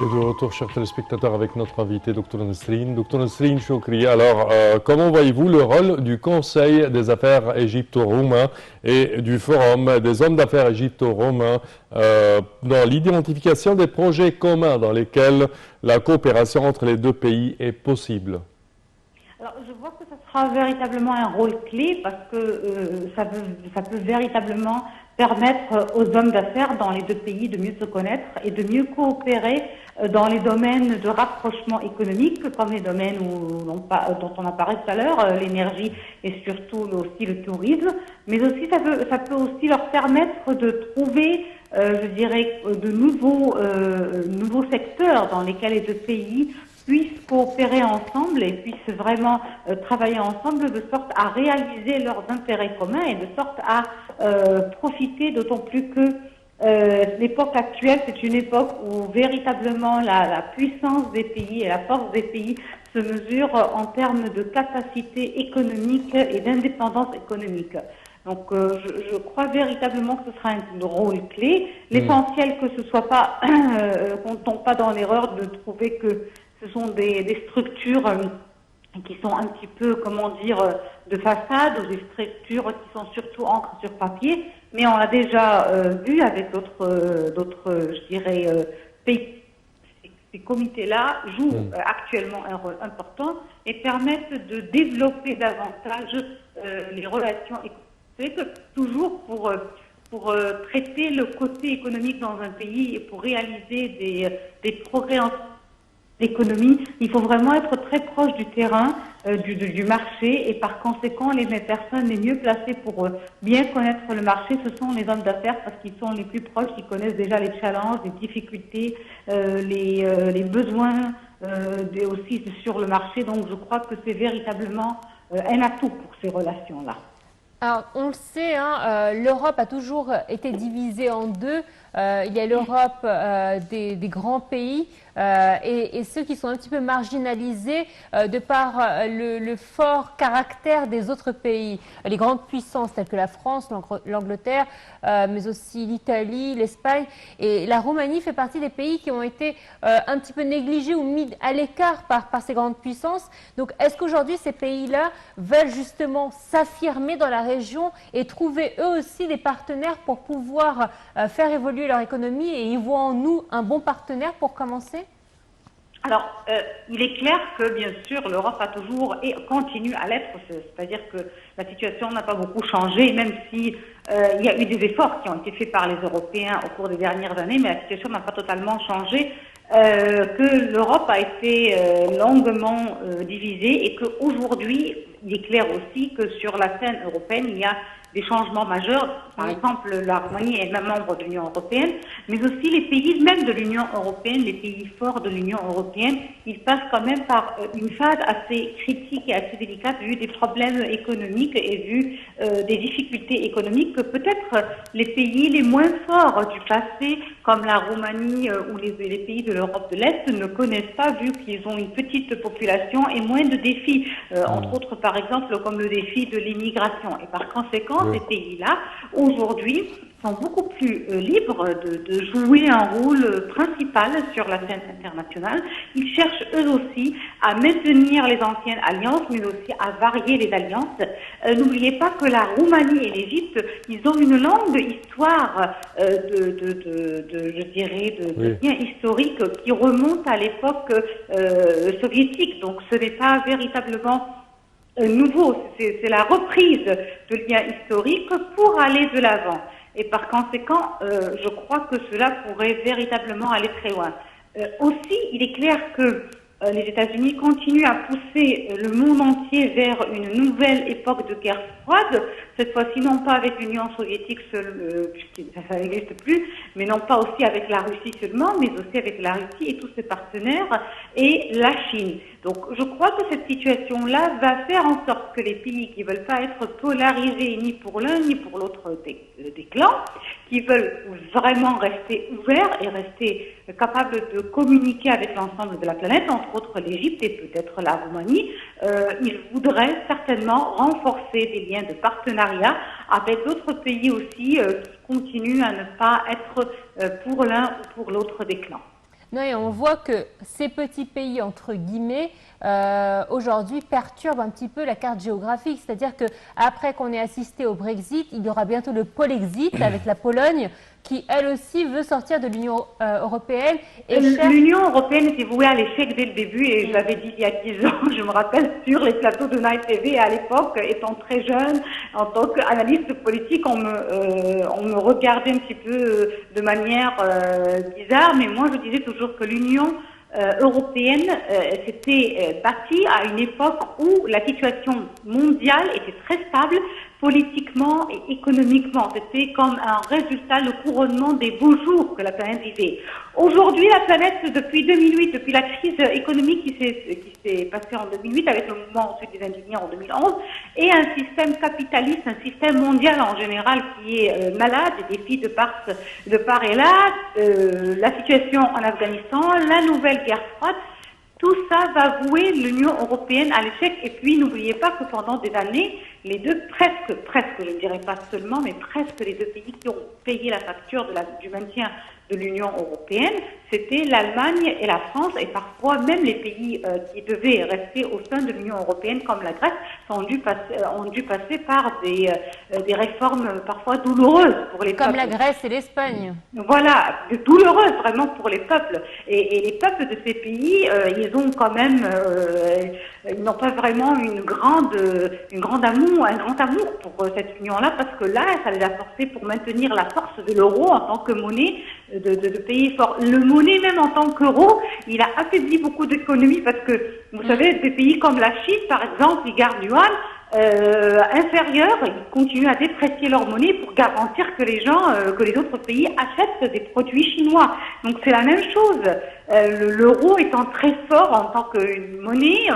Et de retour, chers téléspectateurs, avec notre invité, Dr Nesrine. Dr Nesrine Choukri, alors, comment voyez-vous le rôle du Conseil des affaires égypto-roumain et du Forum des hommes d'affaires égypto-roumains dans l'identification des projets communs dans lesquels la coopération entre les deux pays est possible? Alors, je vois que ça sera véritablement un rôle clé parce que ça peut véritablement permettre aux hommes d'affaires dans les deux pays de mieux se connaître et de mieux coopérer dans les domaines de rapprochement économique, comme les domaines dont on a parlé tout à l'heure, l'énergie et surtout aussi le tourisme, mais aussi ça peut aussi leur permettre de trouver, je dirais, de nouveaux secteurs dans lesquels les deux pays puissent coopérer ensemble et puissent vraiment travailler ensemble de sorte à réaliser leurs intérêts communs et de sorte à profiter, d'autant plus que l'époque actuelle, c'est une époque où véritablement la puissance des pays et la force des pays se mesure en termes de capacité économique et d'indépendance économique. Donc, je crois véritablement que ce sera un rôle clé. L'essentiel que ce soit pas, qu'on ne tombe pas dans l'erreur de trouver que ce sont des structures qui sont un petit peu, comment dire, de façade, ou des structures qui sont surtout encre sur papier, mais on l'a déjà vu avec d'autres, je dirais, pays. Ces comités-là jouent actuellement un rôle important et permettent de développer davantage les relations économiques, toujours pour traiter le côté économique dans un pays et pour réaliser des progrès en l'économie. Il faut vraiment être très proche du terrain, du marché, et par conséquent, les personnes les mieux placées pour bien connaître le marché, ce sont les hommes d'affaires parce qu'ils sont les plus proches, ils connaissent déjà les challenges, les difficultés, les besoins aussi sur le marché. Donc, je crois que c'est véritablement un atout pour ces relations-là. Alors, on le sait, hein, l'Europe a toujours été divisée en deux. Il y a l'Europe des grands pays et ceux qui sont un petit peu marginalisés de par le fort caractère des autres pays. Les grandes puissances telles que la France, l'Angleterre, mais aussi l'Italie, l'Espagne. Et la Roumanie fait partie des pays qui ont été un petit peu négligés ou mis à l'écart par ces grandes puissances. Donc, est-ce qu'aujourd'hui, ces pays-là veulent justement s'affirmer dans la région et trouver eux aussi des partenaires pour pouvoir faire évoluer leur économie, et ils voient en nous un bon partenaire pour commencer? Alors, il est clair que, bien sûr, l'Europe a toujours et continue à l'être, c'est-à-dire que la situation n'a pas beaucoup changé, même si il y a eu des efforts qui ont été faits par les Européens au cours des dernières années, mais la situation n'a pas totalement changé, que l'Europe a été longuement divisée et qu'aujourd'hui, il est clair aussi que sur la scène européenne, il y a des changements majeurs. Par exemple, la Roumanie est même membre de l'Union européenne, mais aussi les pays même de l'Union européenne, les pays forts de l'Union européenne, ils passent quand même par une phase assez critique et assez délicate vu des problèmes économiques et vu des difficultés économiques que peut-être les pays les moins forts du passé, comme la Roumanie ou les pays de l'Europe de l'Est, ne connaissent pas vu qu'ils ont une petite population et moins de défis, entre autres par exemple comme le défi de l'immigration. Et par conséquent, ces pays-là, aujourd'hui, sont beaucoup plus libres de jouer un rôle principal sur la scène internationale. Ils cherchent eux aussi à maintenir les anciennes alliances, mais aussi à varier les alliances. N'oubliez pas que la Roumanie et l'Égypte, ils ont une longue histoire je dirais, de liens historiques qui remontent à l'époque soviétique. Donc ce n'est pas véritablement nouveau, c'est la reprise de liens historiques pour aller de l'avant. Et par conséquent, je crois que cela pourrait véritablement aller très loin. Aussi, il est clair que les États-Unis continuent à pousser le monde entier vers une nouvelle époque de guerre froide, cette fois-ci non pas avec l'Union soviétique seule, puisque ça n'existe plus, mais non pas aussi avec la Russie seulement, mais aussi avec la Russie et tous ses partenaires et la Chine. Donc je crois que cette situation-là va faire en sorte que les pays qui ne veulent pas être polarisés ni pour l'un ni pour l'autre des clans, qui veulent vraiment rester ouverts et rester capables de communiquer avec l'ensemble de la planète, entre autres l'Égypte et peut-être la Roumanie, ils voudraient certainement renforcer des liens de partenariat avec d'autres pays aussi qui continuent à ne pas être pour l'un ou pour l'autre des clans. Non, et on voit que ces petits pays, entre guillemets, aujourd'hui perturbent un petit peu la carte géographique. C'est-à-dire qu'après qu'on ait assisté au Brexit, il y aura bientôt le Polexit avec la Pologne qui, elle aussi, veut sortir de l'Union européenne. L'Union européenne était vouée à l'échec dès le début, et je l'avais dit il y a 10 ans, je me rappelle, sur les plateaux de Night TV, à l'époque, étant très jeune, en tant qu'analyste politique, on me regardait un petit peu de manière bizarre, mais moi je disais toujours que l'Union européenne s'était bâtie à une époque où la situation mondiale était très stable, politiquement et économiquement. C'était comme un résultat, le couronnement des beaux jours que la planète vivait. Aujourd'hui, la planète, depuis 2008, depuis la crise économique qui s'est passée en 2008, avec le mouvement ensuite des Indigents en 2011, et un système capitaliste, un système mondial en général qui est malade, des défis de part et là, la situation en Afghanistan, la nouvelle guerre froide, tout ça va vouer l'Union européenne à l'échec. Et puis, n'oubliez pas que pendant des années, les deux, presque, je ne dirais pas seulement, mais presque les deux pays qui ont payé la facture du maintien de l'Union européenne, c'était l'Allemagne et la France, et parfois même les pays qui devaient rester au sein de l'Union européenne, comme la Grèce, ont dû passer par des réformes parfois douloureuses pour les peuples. Comme la Grèce et l'Espagne. Voilà, douloureuses vraiment pour les peuples. Et les peuples de ces pays, ils ont quand même, ils n'ont pas vraiment un grand amour pour cette union-là, parce que là, ça les a forcés pour maintenir la force de l'euro en tant que monnaie de pays forts. Le monnaie, même en tant qu'euro, il a affaibli beaucoup d'économies, parce que, vous savez, des pays comme la Chine, par exemple, ils gardent yuan inférieur, ils continuent à déprécier leur monnaie pour garantir que les gens, que les autres pays achètent des produits chinois. Donc c'est la même chose. L'euro étant très fort en tant qu'une monnaie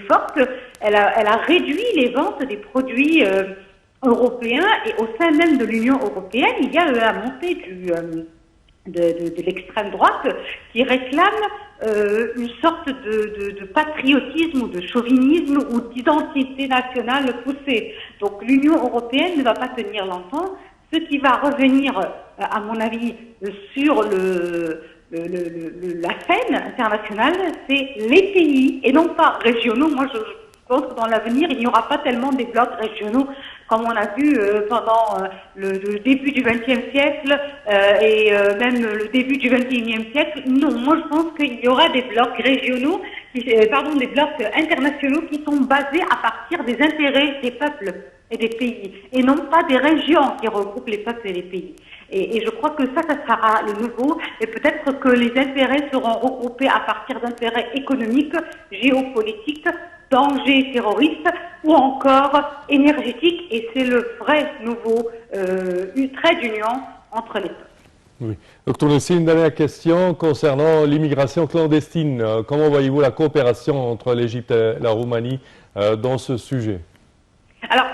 forte, elle a réduit les ventes des produits européens, et au sein même de l'Union européenne, il y a la montée de l'extrême droite qui réclame une sorte de patriotisme ou de chauvinisme ou d'identité nationale poussée. Donc l'Union européenne ne va pas tenir longtemps. Ce qui va revenir, à mon avis, sur la scène internationale, c'est les pays et non pas régionaux. Moi, je pense que dans l'avenir, il n'y aura pas tellement des blocs régionaux comme on a vu pendant le début du XXe siècle et même le début du XXIe siècle. Non, moi je pense qu'il y aura des blocs régionaux, des blocs internationaux qui sont basés à partir des intérêts des peuples et des pays, et non pas des régions qui regroupent les peuples et les pays. Et je crois que ça sera le nouveau, et peut-être que les intérêts seront regroupés à partir d'intérêts économiques, géopolitiques, dangers terroristes ou encore énergétiques, et c'est le vrai nouveau trait d'union entre les peuples. Oui. Docteur Nesrine, une dernière question concernant l'immigration clandestine. Comment voyez-vous la coopération entre l'Égypte et la Roumanie dans ce sujet? Alors,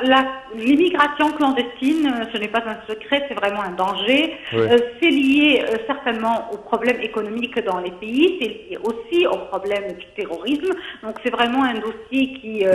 l'immigration clandestine, ce n'est pas un secret, c'est vraiment un danger. Oui. C'est lié certainement aux problèmes économiques dans les pays, c'est lié aussi aux problèmes du terrorisme. Donc, c'est vraiment un dossier qui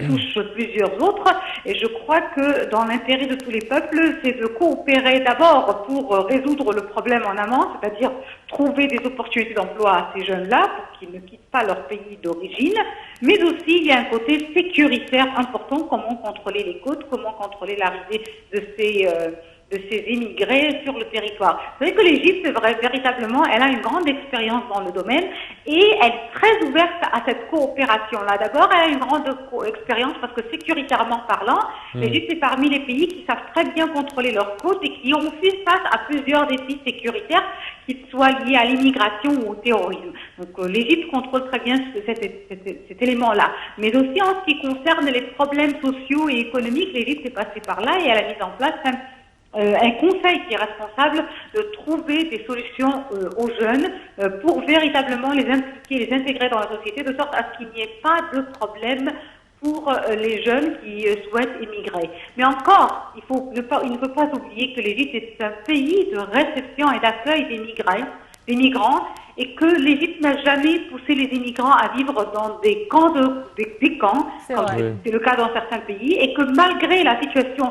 touche plusieurs autres. Et je crois que dans l'intérêt de tous les peuples, c'est de coopérer d'abord pour résoudre le problème en amont, c'est-à-dire trouver des opportunités d'emploi à ces jeunes-là pour qu'ils ne quittent pas leur pays d'origine. Mais aussi, il y a un côté sécuritaire important, comment contrôler les côtes, comment contrôler l'arrivée de ces immigrés sur le territoire. Vous savez que l'Égypte, véritablement, elle a une grande expérience dans le domaine et elle est très ouverte à cette coopération-là. D'abord, elle a une grande expérience parce que sécuritairement parlant, l'Égypte est parmi les pays qui savent très bien contrôler leurs côtes et qui ont fait face à plusieurs défis sécuritaires, qu'ils soient liés à l'immigration ou au terrorisme. Donc l'Égypte contrôle très bien cet élément-là. Mais aussi en ce qui concerne les problèmes sociaux et économiques, l'Égypte est passée par là et elle a mis en place un conseil qui est responsable de trouver des solutions aux jeunes pour véritablement les impliquer, les intégrer dans la société, de sorte à ce qu'il n'y ait pas de problème pour les jeunes qui souhaitent immigrer. Mais encore, il ne faut pas oublier que l'Égypte est un pays de réception et d'accueil des migrants, et que l'Égypte n'a jamais poussé les immigrants à vivre dans des camps, comme c'est le cas dans certains pays, et que malgré la situation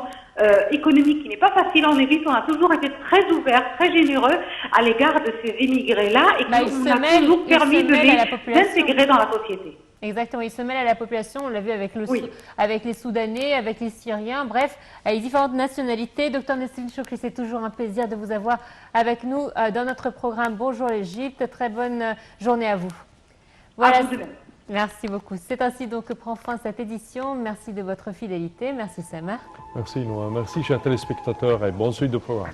économique qui n'est pas facile en Égypte, on a toujours été très ouvert, très généreux à l'égard de ces immigrés-là et Bah, qu'on a toujours permis de les intégrer dans la société. Exactement, ils se mêlent à la population, on l'a vu avec, Oui. avec les Soudanais, avec les Syriens, bref, avec différentes nationalités. Docteur Nesrine Chokri, c'est toujours un plaisir de vous avoir avec nous dans notre programme Bonjour l'Égypte. Très bonne journée à vous. Voilà. À vous de même. Merci beaucoup. C'est ainsi donc que prend fin cette édition. Merci de votre fidélité. Merci Samar. Merci Noah, merci chers téléspectateurs et bonne suite de programme.